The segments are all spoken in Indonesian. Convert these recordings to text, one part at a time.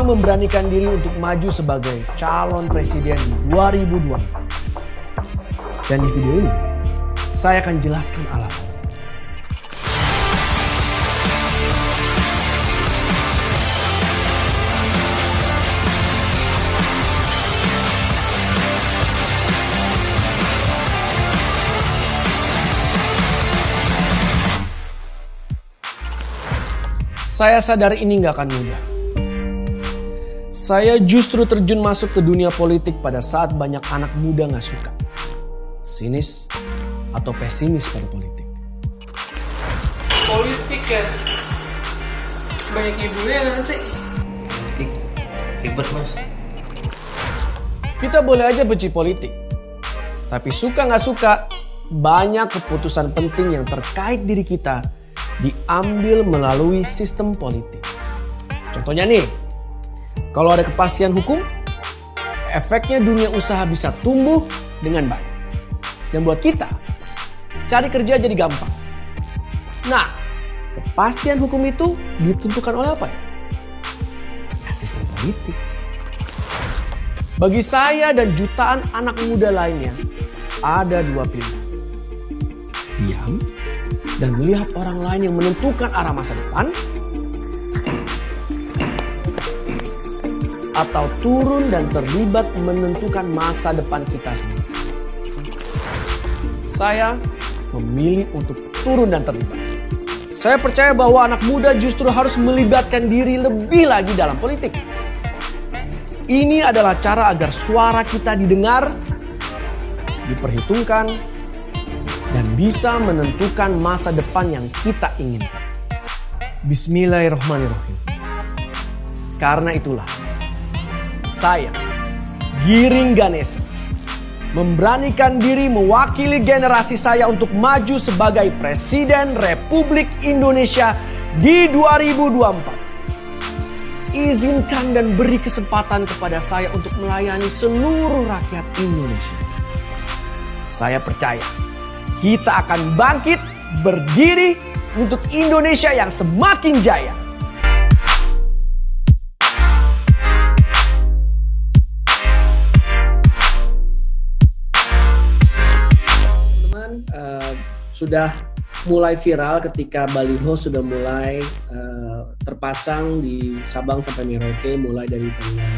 Risma memberanikan diri untuk maju sebagai calon presiden di 2024. Dan di video ini, saya akan jelaskan alasan. Saya sadar ini gak akan mudah. Saya justru terjun masuk ke dunia politik pada saat banyak anak muda gak suka, sinis, atau pesimis pada politik. Politik ya? Banyak ibunya gak sih? Politik ribet mas. Kita boleh aja benci politik, tapi suka gak suka, banyak keputusan penting yang terkait diri kita diambil melalui sistem politik. Contohnya nih, kalau ada kepastian hukum, efeknya dunia usaha bisa tumbuh dengan baik. Dan buat kita, cari kerja jadi gampang. Nah, kepastian hukum itu ditentukan oleh apa ya? Ya, sistem politik. Bagi saya dan jutaan anak muda lainnya, ada dua pilihan. Diam dan melihat orang lain yang menentukan arah masa depan, atau turun dan terlibat menentukan masa depan kita sendiri. Saya memilih untuk turun dan terlibat. Saya percaya bahwa anak muda justru harus melibatkan diri lebih lagi dalam politik. Ini adalah cara agar suara kita didengar, diperhitungkan, dan bisa menentukan masa depan yang kita inginkan. Bismillahirrahmanirrahim. Karena itulah, saya, Giring Ganesa, memberanikan diri mewakili generasi saya untuk maju sebagai Presiden Republik Indonesia di 2024. Izinkan dan beri kesempatan kepada saya untuk melayani seluruh rakyat Indonesia. Saya percaya kita akan bangkit, berdiri untuk Indonesia yang semakin jaya. Teman-teman, sudah mulai viral ketika baliho sudah mulai terpasang di Sabang sampai Merauke mulai dari tanggal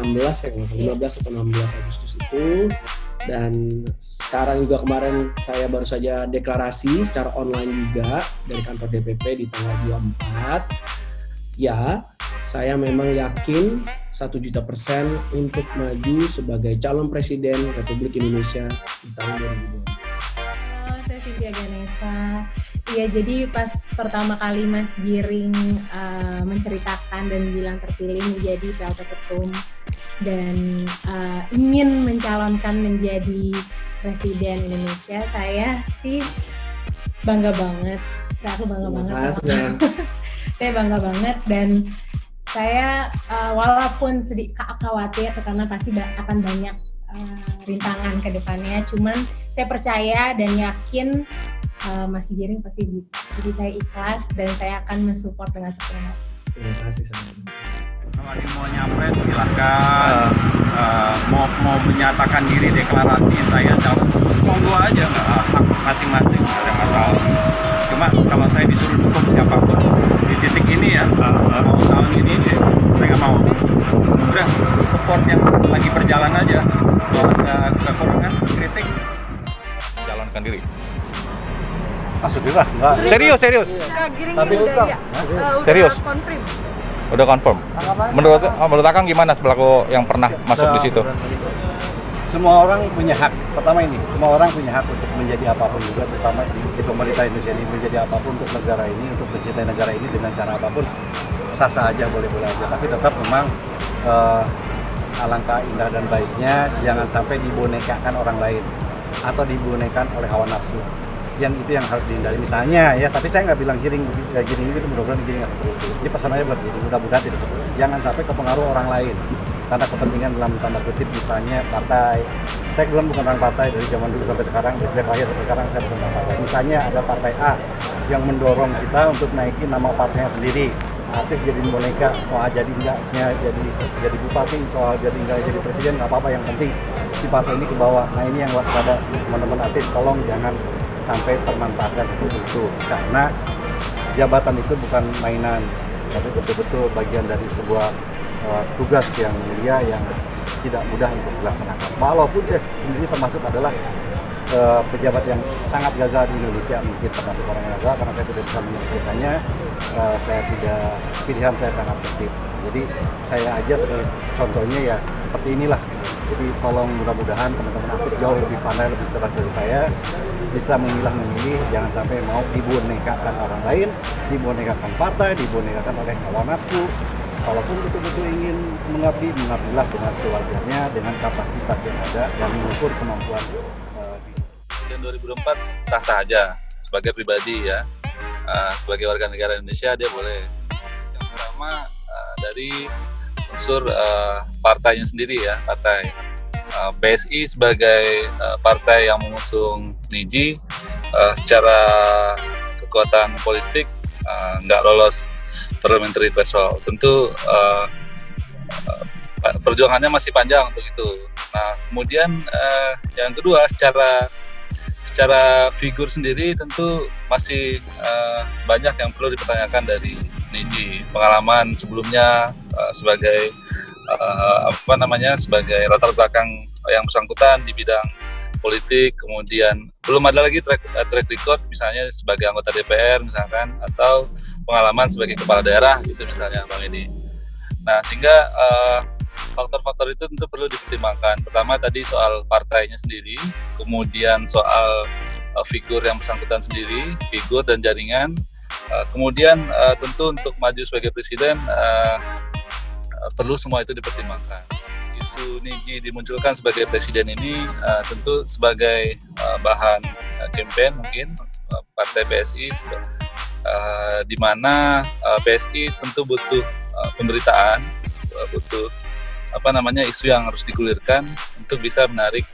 15 atau 16 Agustus itu. Dan sekarang juga kemarin saya baru saja deklarasi secara online juga dari kantor DPP di tanggal 24. Ya, saya memang yakin 1.000.000% untuk maju sebagai calon presiden Republik Indonesia di tahun 2024. Saya Cynthia Ganesa. Iya, jadi pas pertama kali Mas Giring menceritakan dan bilang terpilih menjadi PLT Ketum dan ingin mencalonkan menjadi Presiden Indonesia, saya sih bangga banget. Aku bangga banget. Saya bangga banget dan saya walaupun sedikit khawatir karena pasti akan banyak rintangan ke depannya, cuman saya percaya dan yakin Mas Giring pasti bisa. Jadi saya ikhlas dan saya akan mensupport dengan sepenuh hati. Terima kasih sama. Kalau ada mau nyapres silahkan, mau menyatakan diri deklarasi saya monggo aja, hak masing-masing, tidak ada masalah. Cuma kalau saya disuruh dukung siapapun di titik ini ya, mau tahun ini saya nggak mau. Udah support yang lagi berjalan aja. Kalau ada kekurangan kritik, jalankan diri. Maksudnya enggak. Serius. Tapi Serius? Konfirm. Udah confirm. Menurut Akang gimana selaku yang pernah masuk di situ? Semua orang punya hak. Pertama ini, semua orang punya hak untuk menjadi apapun juga, terutama di pemerintah Indonesia ini menjadi apapun untuk negara ini, untuk mencintai negara ini dengan cara apapun, sah-sah aja, boleh-boleh aja. Tapi tetap memang alangkah indah dan baiknya jangan sampai dibonekakan orang lain atau dibonekan oleh hawa nafsu. Itu yang harus dihindari misalnya ya, tapi saya nggak bilang Giring itu mudah-mudahan Giring nggak seperti itu. Ini pesan aja buat Giring, mudah-mudahan tidak seperti itu. Jangan sampai kepengaruh orang lain karena kepentingan dalam tanda kutip, misalnya partai. Saya kebetulan bukan orang partai dari zaman dulu sampai sekarang, dari sejak lahir sampai sekarang saya bukan orang partai. Misalnya ada partai A yang mendorong kita untuk naikin nama partainya sendiri, artis jadi boneka, soal jadi enggaknya jadi bupati, soal jadi enggak jadi presiden nggak apa-apa, yang penting si partai ini ke bawah. Nah ini yang waspada teman-teman artis, tolong jangan sampai termanfaatkan seperti itu, karena jabatan itu bukan mainan, tapi betul-betul bagian dari sebuah tugas yang mulia yang tidak mudah untuk dilaksanakan. Walaupun saya sendiri termasuk adalah pejabat yang sangat gagal di Indonesia, mungkin termasuk orang yang gagal karena saya tidak bisa menyelesaikannya. Pilihan saya sangat sempit. Jadi saya aja sebagai contohnya ya seperti inilah. Jadi tolong mudah-mudahan teman-teman artis jauh lebih pandai, lebih cerdas dari saya, bisa memilah-memilih, jangan sampai mau dibonekakan orang lain, dibonekakan partai, dibonekakan oleh hawa nafsu. Kalaupun betul-betul ingin mengabdi, mengabdilah dengan sewajarnya, dengan kapasitas yang ada dan mengukur kemampuan. Presiden 2024 sah-sah aja sebagai pribadi ya, sebagai warga negara Indonesia dia boleh. Yang pertama dari unsur partainya sendiri ya, partai PSI sebagai partai yang mengusung Niji secara kekuatan politik nggak lolos parliamentary threshold. Tentu perjuangannya masih panjang untuk itu. Nah kemudian yang kedua secara figur sendiri tentu masih banyak yang perlu dipertanyakan dari Niji. Pengalaman sebelumnya sebagai sebagai latar belakang yang bersangkutan di bidang politik, kemudian belum ada lagi track record misalnya sebagai anggota DPR misalkan, atau pengalaman sebagai kepala daerah gitu misalnya Bang Edi. Nah sehingga faktor-faktor itu tentu perlu dipertimbangkan. Pertama tadi soal partainya sendiri, kemudian soal figur yang bersangkutan sendiri, figur dan jaringan, kemudian tentu untuk maju sebagai presiden perlu semua itu dipertimbangkan. Isu Niji dimunculkan sebagai presiden ini tentu sebagai bahan campaign mungkin partai PSI, di mana PSI tentu butuh pemberitaan, butuh isu yang harus digulirkan untuk bisa menarik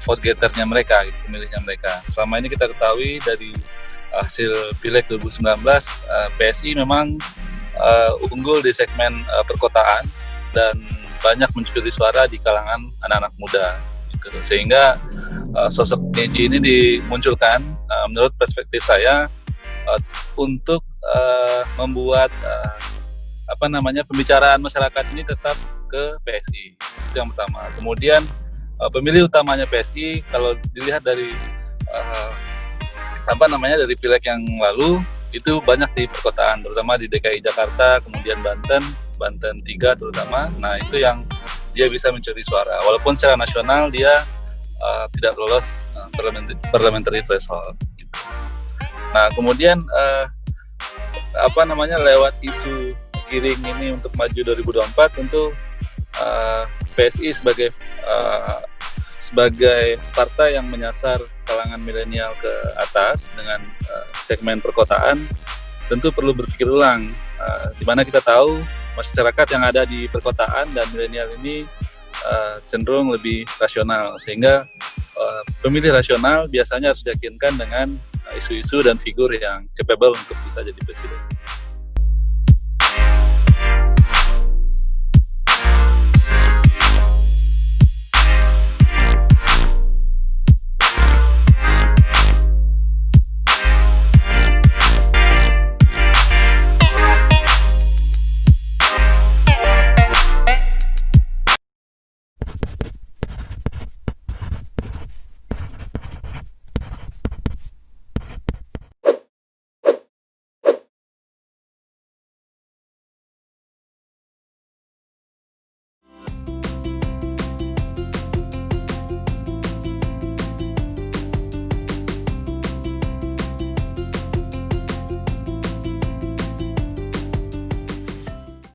vote getter-nya mereka, gitu, pemilihnya mereka. Selama ini kita ketahui dari hasil Pileg 2019, PSI memang unggul di segmen perkotaan dan banyak mencuri suara di kalangan anak-anak muda. Gitu. Sehingga sosok Niji ini dimunculkan, menurut perspektif saya, untuk membuat pembicaraan masyarakat ini tetap ke PSI. Itu yang pertama. Kemudian pemilih utamanya PSI kalau dilihat dari dari Pileg yang lalu itu banyak di perkotaan, terutama di DKI Jakarta, kemudian Banten 3 terutama. Nah, itu yang dia bisa mencuri suara. Walaupun secara nasional dia tidak lolos parliamentary threshold. Gitu. Nah, kemudian lewat isu giring ini untuk maju 2024 tentu PSI sebagai partai yang menyasar kalangan milenial ke atas dengan segmen perkotaan tentu perlu berpikir ulang, di mana kita tahu masyarakat yang ada di perkotaan dan milenial ini cenderung lebih rasional, sehingga pemilih rasional biasanya harus diyakinkan dengan isu-isu dan figur yang capable untuk bisa jadi presiden.